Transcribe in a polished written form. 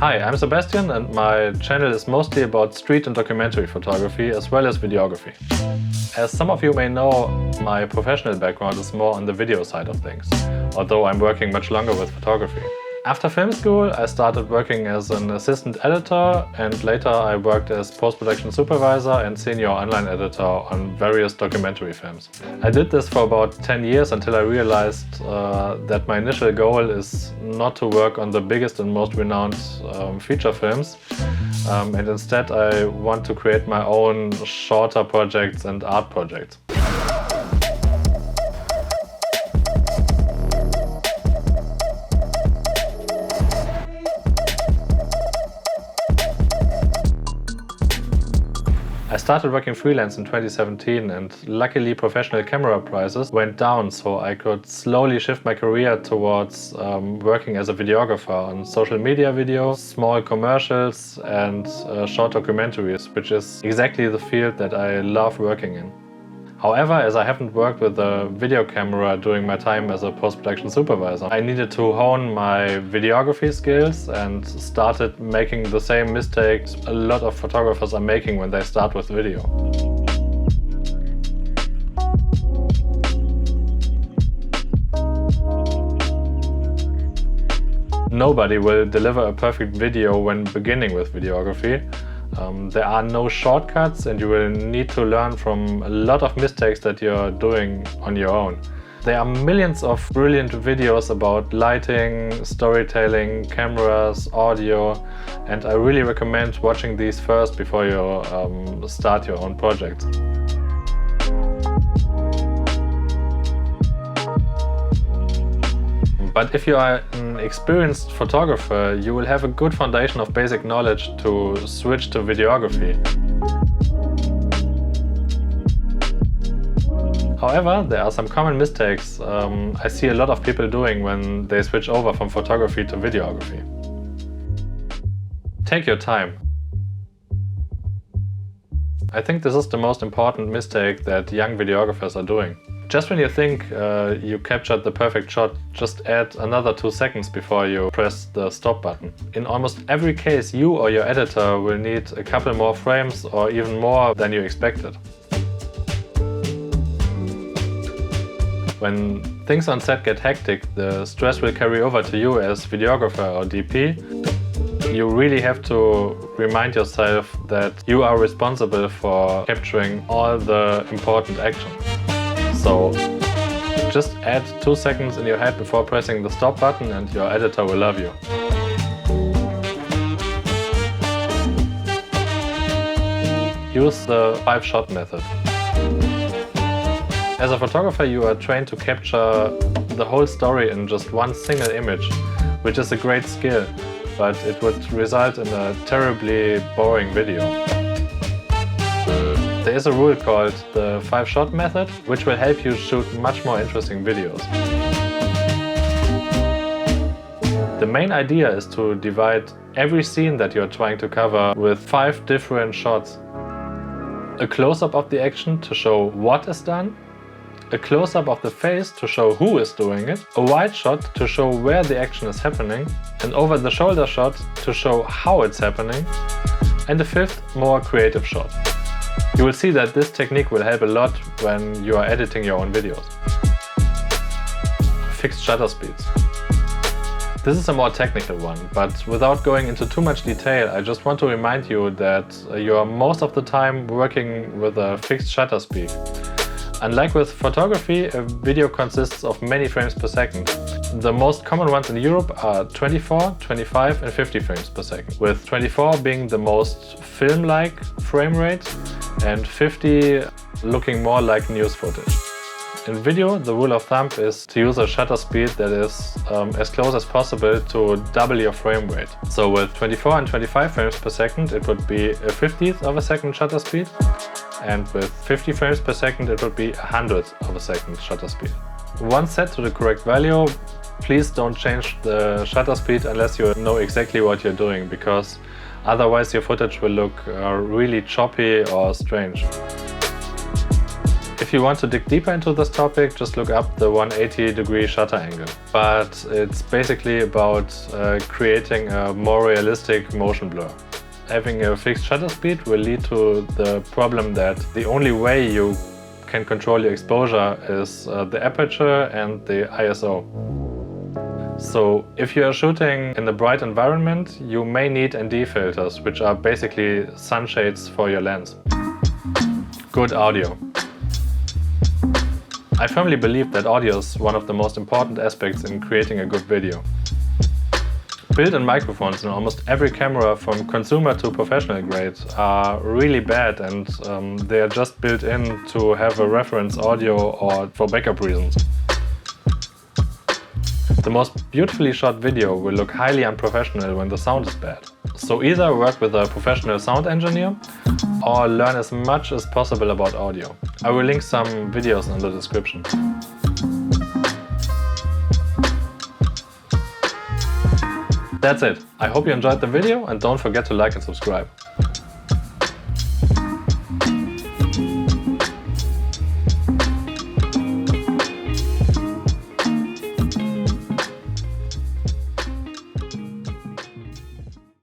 Hi, I'm Sebastian and my channel is mostly about street and documentary photography as well as videography. As some of you may know, my professional background is more on the video side of things, although I'm working much longer with photography. After film school, I started working as an assistant editor and later I worked as post-production supervisor and senior online editor on various documentary films. I did this for about 10 years until I realized that my initial goal is not to work on the biggest and most renowned feature films, and instead I want to create my own shorter projects and art projects. I started working freelance in 2017 and luckily professional camera prices went down, so I could slowly shift my career towards working as a videographer on social media videos, small commercials and short documentaries, which is exactly the field that I love working in. However, as I haven't worked with a video camera during my time as a post-production supervisor, I needed to hone my videography skills and started making the same mistakes a lot of photographers are making when they start with video. Nobody will deliver a perfect video when beginning with videography. There are no shortcuts and you will need to learn from a lot of mistakes that you're doing on your own. There are millions of brilliant videos about lighting, storytelling, cameras, audio, and I really recommend watching these first before you start your own project. But if you are an experienced photographer, you will have a good foundation of basic knowledge to switch to videography. However, there are some common mistakes I see a lot of people doing when they switch over from photography to videography. Take your time. I think this is the most important mistake that young videographers are doing. Just when you think you captured the perfect shot, just add another 2 seconds before you press the stop button. In almost every case, you or your editor will need a couple more frames or even more than you expected. When things on set get hectic, the stress will carry over to you as videographer or DP. You really have to remind yourself that you are responsible for capturing all the important action. So just add 2 seconds in your head before pressing the stop button and your editor will love you. Use the 5-shot method. As a photographer, you are trained to capture the whole story in just one single image, which is a great skill, but it would result in a terribly boring video. There is a rule called the 5-shot method, which will help you shoot much more interesting videos. The main idea is to divide every scene that you're trying to cover with 5 different shots. A close-up of the action to show what is done, a close-up of the face to show who is doing it, a wide shot to show where the action is happening, an over-the-shoulder shot to show how it's happening, and a 5th, more creative shot. You will see that this technique will help a lot when you are editing your own videos. Fixed shutter speeds. This is a more technical one, but without going into too much detail, I just want to remind you that you are most of the time working with a fixed shutter speed. Unlike with photography, a video consists of many frames per second. The most common ones in Europe are 24, 25 and 50 frames per second, with 24 being the most film-like frame rate and 50 looking more like news footage. In video, the rule of thumb is to use a shutter speed that is as close as possible to double your frame rate. So with 24 and 25 frames per second, it would be a 50th of a second shutter speed, and with 50 frames per second, it would be 100th of a second shutter speed. Once set to the correct value, please don't change the shutter speed unless you know exactly what you're doing, because otherwise your footage will look really choppy or strange. If you want to dig deeper into this topic, just look up the 180-degree shutter angle. But it's basically about creating a more realistic motion blur. Having a fixed shutter speed will lead to the problem that the only way you can control your exposure is the aperture and the ISO. So if you are shooting in a bright environment, you may need ND filters, which are basically sunshades for your lens. Good audio. I firmly believe that audio is one of the most important aspects in creating a good video. Built-in microphones in almost every camera from consumer to professional grade are really bad, and they are just built in to have a reference audio or for backup reasons. The most beautifully shot video will look highly unprofessional when the sound is bad. So either work with a professional sound engineer or learn as much as possible about audio. I will link some videos in the description. That's it. I hope you enjoyed the video and don't forget to like and subscribe.